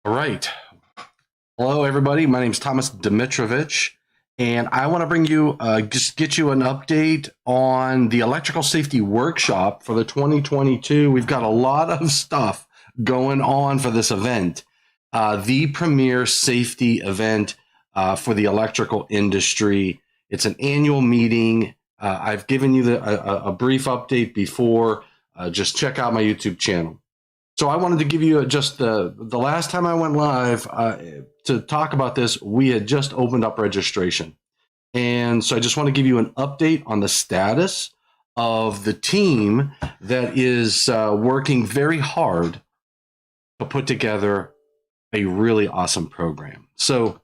All right. Hello, everybody. My name is Thomas Dimitrovich, and I want to bring you, just get you an update on the Electrical Safety Workshop for the 2022. We've got a lot of stuff going on for this event, the premier safety event for the electrical industry. It's an annual meeting. I've given you a brief update before. Just check out my YouTube channel. So I wanted to give you just the last time I went live to talk about this, we had just opened up registration. And so I just want to give you an update on the status of the team that is working very hard to put together a really awesome program. So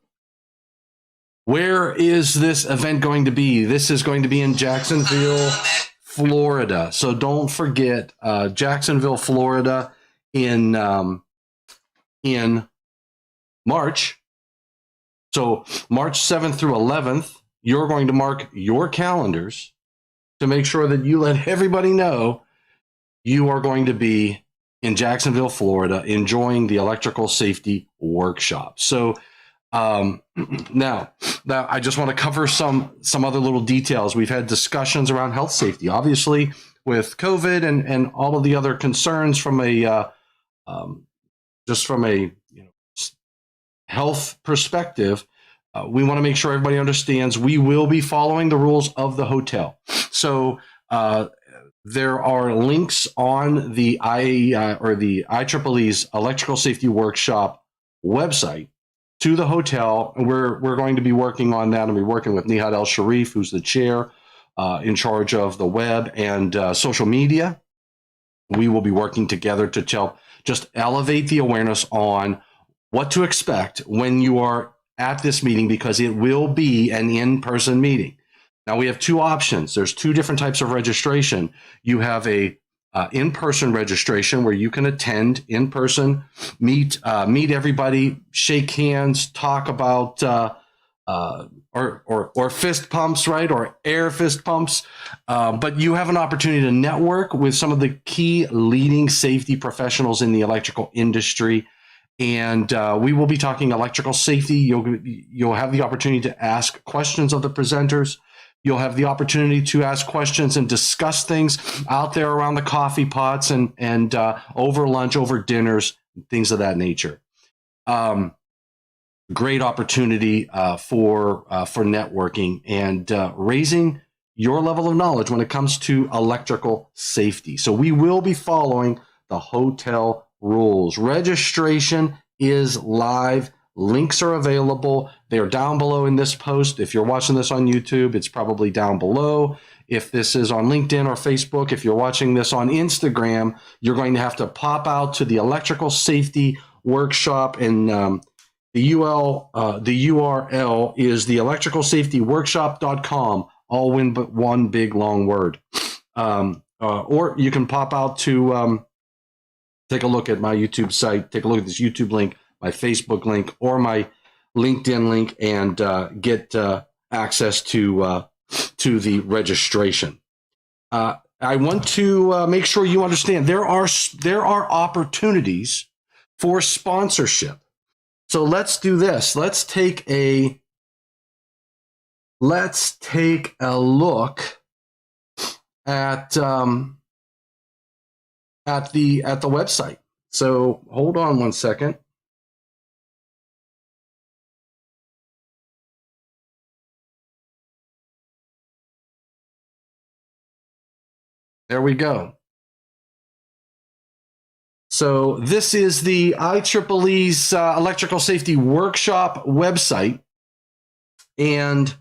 where is this event going to be? This is going to be in Jacksonville, Florida. So don't forget Jacksonville, Florida in March. So March 7th through 11th, you're going to mark your calendars to make sure that you let everybody know you are going to be in Jacksonville, Florida, enjoying the Electrical Safety Workshop. So now I just want to cover some other little details. We've had discussions around health safety, obviously with COVID and all of the other concerns from a just from a health perspective. We want to make sure everybody understands we will be following the rules of the hotel. So there are links on the IEEE's Electrical Safety Workshop website to the hotel. And we're going to be working on that, and we're working with Nihat El Sharif, who's the chair in charge of the web and social media. We will be working together to just elevate the awareness on what to expect when you are at this meeting, because it will be an in-person meeting. Now we have two options. There's two different types of registration. You have a in-person registration where you can attend in person, meet everybody, shake hands, talk about or fist pumps, right? Or air fist pumps. But you have an opportunity to network with some of the key leading safety professionals in the electrical industry. And we will be talking electrical safety. You'll have the opportunity to ask questions of the presenters. You'll have the opportunity to ask questions and discuss things out there around the coffee pots and over lunch, over dinners, things of that nature. Great opportunity for networking and raising your level of knowledge when it comes to electrical safety. So we will be following the hotel rules. Registration is live. Links are available. They're down below in this post. If you're watching this on YouTube, it's probably down below. If this is on LinkedIn or Facebook, if you're watching this on Instagram, you're going to have to pop out to the Electrical Safety Workshop, and the URL is the electricalsafetyworkshop.com, all one big long word. Or you can pop out to take a look at my YouTube site, take a look at this YouTube link, my Facebook link, or my LinkedIn link, and get access to the registration. I want to make sure you understand there are opportunities for sponsorship. So let's do this. Let's take a look at the website. So hold on one second. There we go. So this is the IEEE's Electrical Safety Workshop website. And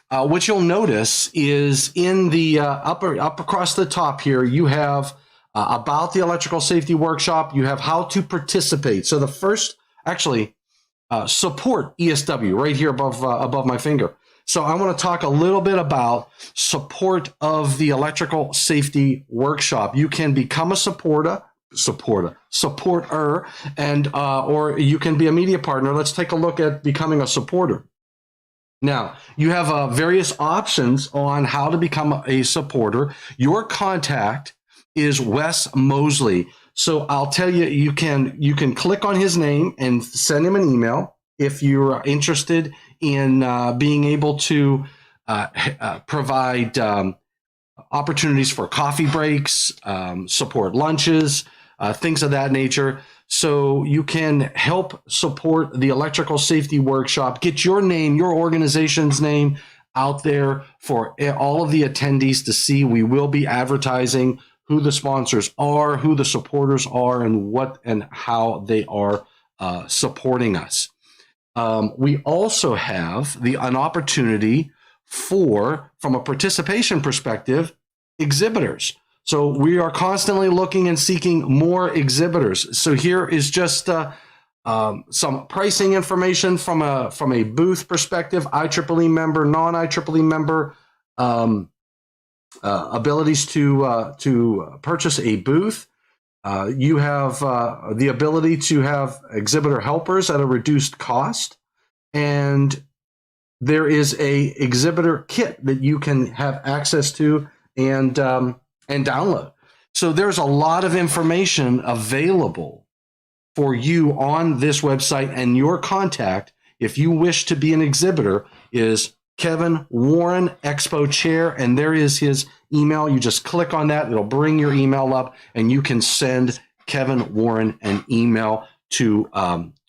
what you'll notice is in the up across the top here, you have about the Electrical Safety Workshop. You have how to participate. So the first, actually, support ESW right here above my finger. So I want to talk a little bit about support of the Electrical Safety Workshop. You can become a supporter, and or you can be a media partner. Let's take a look at becoming a supporter. Now, you have various options on how to become a supporter. Your contact is Wes Mosley. So I'll tell you, you can click on his name and send him an email if you're interested in being able to provide opportunities for coffee breaks, support lunches, things of that nature. So you can help support the Electrical Safety Workshop, get your name, your organization's name out there for all of the attendees to see. We will be advertising who the sponsors are, who the supporters are, and what and how they are supporting us. We also have an opportunity from a participation perspective, exhibitors. So we are constantly looking and seeking more exhibitors. So here is just some pricing information from a booth perspective, IEEE member, non-IEEE member, abilities to purchase a booth. You have the ability to have exhibitor helpers at a reduced cost, and there is a exhibitor kit that you can have access to and download. So there's a lot of information available for you on this website, and your contact, if you wish to be an exhibitor, is Kevin Warren, Expo Chair, and there is his email. You just click on that, it'll bring your email up, and you can send Kevin Warren an email to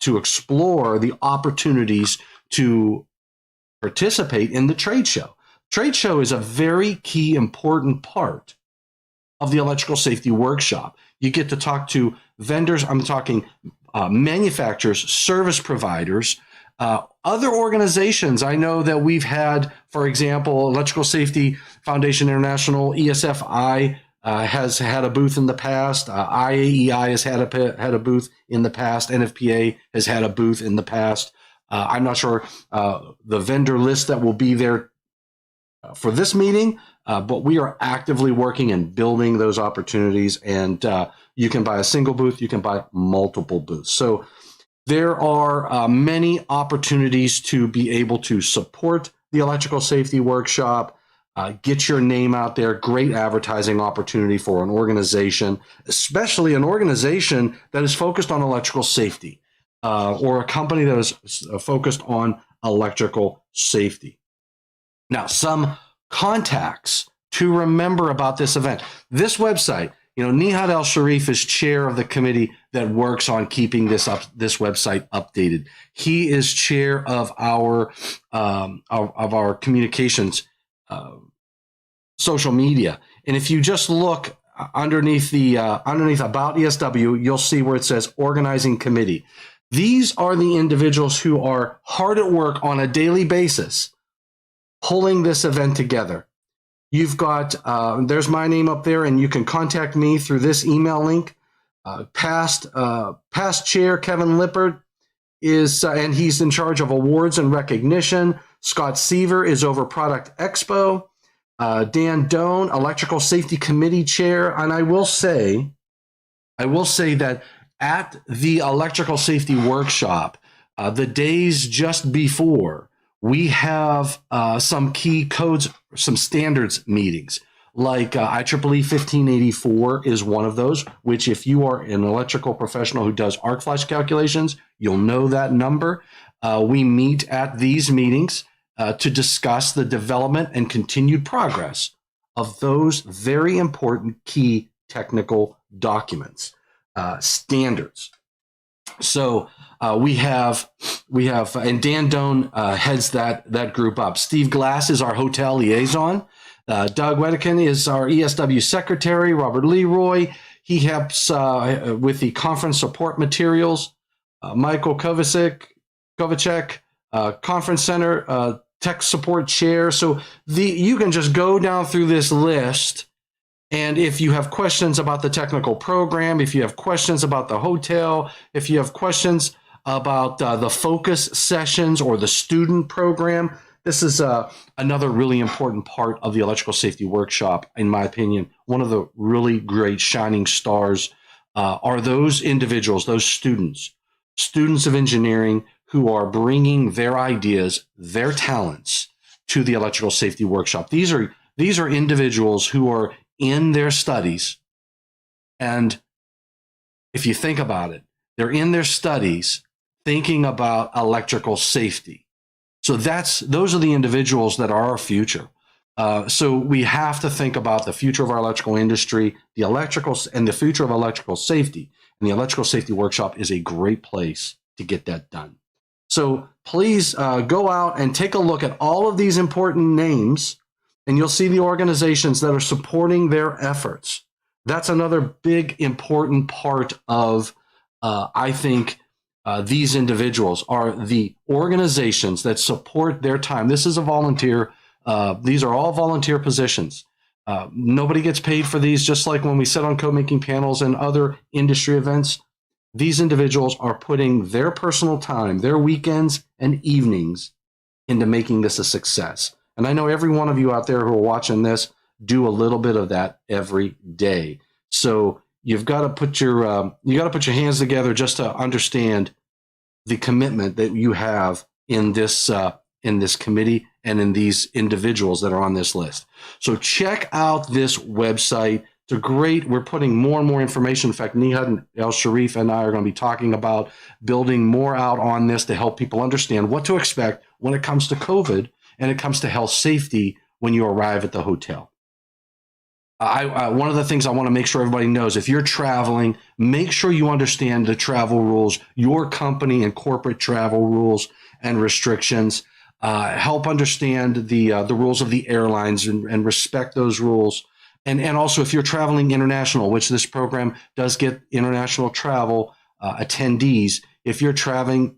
explore the opportunities to participate in the trade show. Trade show is a very key, important part of the Electrical Safety Workshop. You get to talk to vendors, I'm talking manufacturers, service providers, other organizations. I know that we've had, for example, Electrical Safety Foundation International, ESFI, has had a booth in the past. IAEI has had a booth in the past. NFPA has had a booth in the past. I'm not sure the vendor list that will be there for this meeting, but we are actively working and building those opportunities. And you can buy a single booth, you can buy multiple booths. So there are many opportunities to be able to support the Electrical Safety Workshop, get your name out there. Great advertising opportunity for an organization, especially an organization that is focused on electrical safety, or a company that is focused on electrical safety. Now, some contacts to remember about this event. This website, Nihad El-Sharif is chair of the committee that works on keeping this website updated. He is chair of our communications social media. And if you just look underneath About ESW, you'll see where it says Organizing Committee. These are the individuals who are hard at work on a daily basis pulling this event together. You've got, there's my name up there, and you can contact me through this email link. Past chair Kevin Lippert is, and he's in charge of awards and recognition. Scott Seaver is over Product Expo. Dan Doan, Electrical Safety Committee Chair. And I will say that at the Electrical Safety Workshop, the days just before, we have some key codes, some standards meetings, like IEEE 1584 is one of those, which if you are an electrical professional who does arc flash calculations, you'll know that number. We meet at these meetings to discuss the development and continued progress of those very important key technical documents, standards. So we have, and Dan Doan heads that group up. Steve Glass is our hotel liaison. Doug Wedekin is our ESW secretary. Robert Leroy, he helps with the conference support materials. Michael Kovacic, conference center tech support chair. So you can just go down through this list. And if you have questions about the technical program, if you have questions about the hotel, if you have questions about the focus sessions or the student program, this is another really important part of the Electrical Safety Workshop, in my opinion. One of the really great shining stars are those individuals, those students of engineering who are bringing their ideas, their talents to the Electrical Safety Workshop. These are individuals who are in their studies and if you think about it, they're in their studies thinking about electrical safety. So those are the individuals that are our future. So we have to think about the future of our electrical industry, the future of electrical safety. And the Electrical Safety Workshop is a great place to get that done. So please go out and take a look at all of these important names, and you'll see the organizations that are supporting their efforts. That's another big, important part of, I think, these individuals are the organizations that support their time. This is a volunteer. These are all volunteer positions. Nobody gets paid for these, just like when we sit on code making panels and other industry events. These individuals are putting their personal time, their weekends and evenings into making this a success. And I know every one of you out there who are watching this do a little bit of that every day. So you've got to put your hands together just to understand the commitment that you have in this committee and in these individuals that are on this list. So check out this website. It's great. We're putting more and more information. In fact, Nihad and El Sharif and I are going to be talking about building more out on this to help people understand what to expect when it comes to COVID and it comes to health safety when you arrive at the hotel. One of the things I want to make sure everybody knows, if you're traveling, make sure you understand the travel rules, your company and corporate travel rules and restrictions. Help understand the rules of the airlines and respect those rules. And also, if you're traveling international, which this program does get international travel attendees, if you're traveling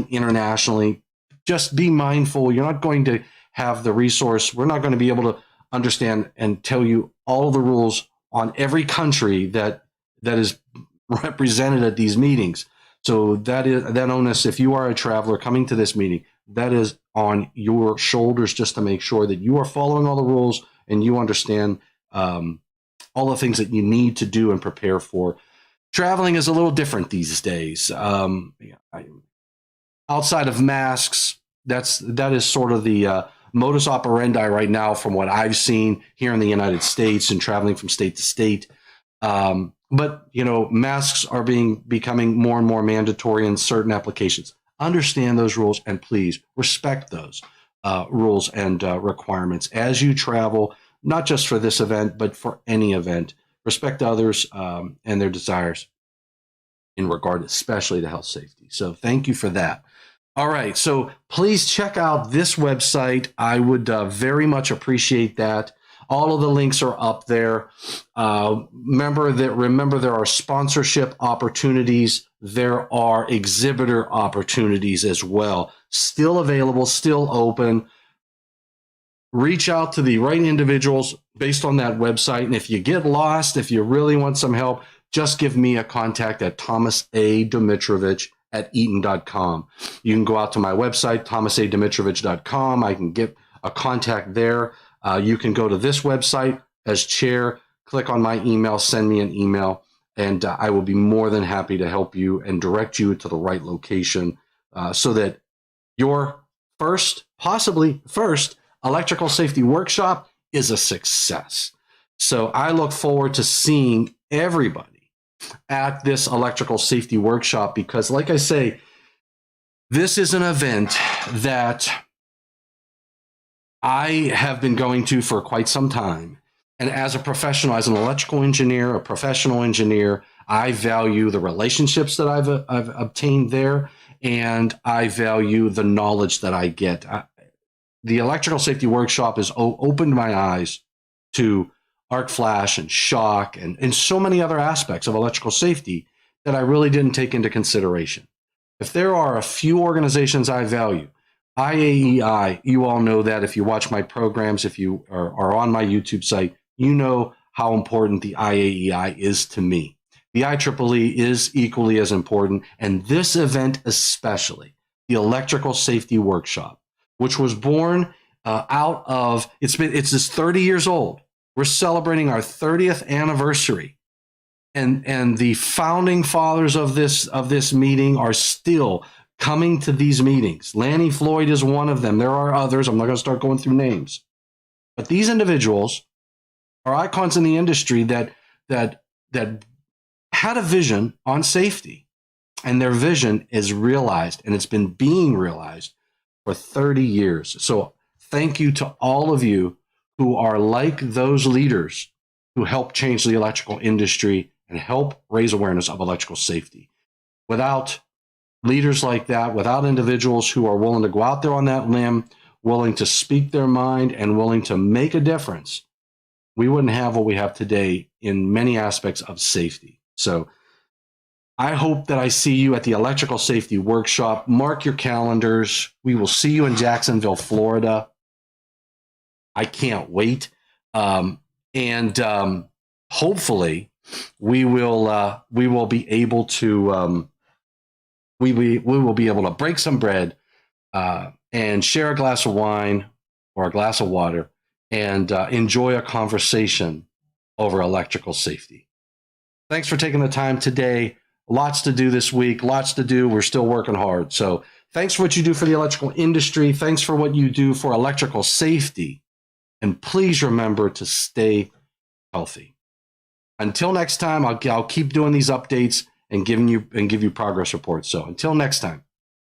internationally, just be mindful. You're not going to have the resource. We're not going to be able to understand and tell you all the rules on every country that is represented at these meetings. So that onus, if you are a traveler coming to this meeting, that is on your shoulders, just to make sure that you are following all the rules and you understand all the things that you need to do and prepare for. Traveling is a little different these days. Outside of masks, that is sort of the modus operandi right now from what I've seen here in the United States and traveling from state to state. But masks are becoming more and more mandatory in certain applications. Understand those rules and please respect those rules and requirements as you travel, not just for this event, but for any event. Respect others and their desires in regard, especially to health safety. So thank you for that. All right, so please check out this website. I would very much appreciate that. All of the links are up there. Remember, there are sponsorship opportunities. There are exhibitor opportunities as well. Still available, still open. Reach out to the right individuals based on that website. And if you get lost, if you really want some help, just give me a contact at thomasaDimitrovich@eaton.com. You can go out to my website, thomasaDimitrovich.com. I can get a contact there. You can go to this website as chair, click on my email, send me an email, and I will be more than happy to help you and direct you to the right location so that your possibly first electrical safety workshop is a success. So I look forward to seeing everybody at this electrical safety workshop because, like I say, this is an event that I have been going to for quite some time. And as a professional, as an electrical engineer, a professional engineer, I value the relationships that I've obtained there, and I value the knowledge that I get. The Electrical Safety Workshop has opened my eyes to arc flash and shock and so many other aspects of electrical safety that I really didn't take into consideration. If there are a few organizations I value, IAEI, you all know that if you watch my programs, if you are on my YouTube site, you know how important the IAEI is to me. The IEEE is equally as important, and this event especially, the Electrical Safety Workshop, which was born out of, it's this 30 years old. We're celebrating our 30th anniversary. And the founding fathers of this meeting are still coming to these meetings. Lanny Floyd is one of them. There are others. I'm not going to start going through names. But these individuals are icons in the industry that had a vision on safety, and their vision is realized, and it's been being realized for 30 years. So thank you to all of you who are like those leaders who help change the electrical industry and help raise awareness of electrical safety. Without leaders like that, without individuals who are willing to go out there on that limb, willing to speak their mind and willing to make a difference, we wouldn't have what we have today in many aspects of safety. So I hope that I see you at the Electrical Safety Workshop. Mark your calendars. We will see you in Jacksonville, Florida. I can't wait. Hopefully we will be able to we will be able to break some bread and share a glass of wine or a glass of water and enjoy a conversation over electrical safety. Thanks for taking the time today. Lots to do this week, lots to do. We're still working hard. So thanks for what you do for the electrical industry. Thanks for what you do for electrical safety. And please remember to stay healthy. Until next time, I'll keep doing these updates and give you progress reports. So until next time,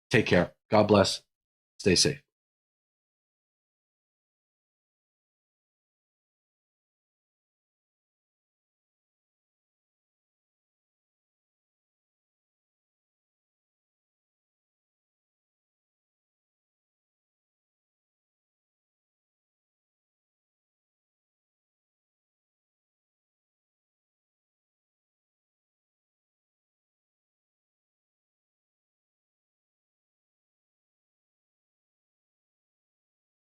take care. God bless. Stay safe.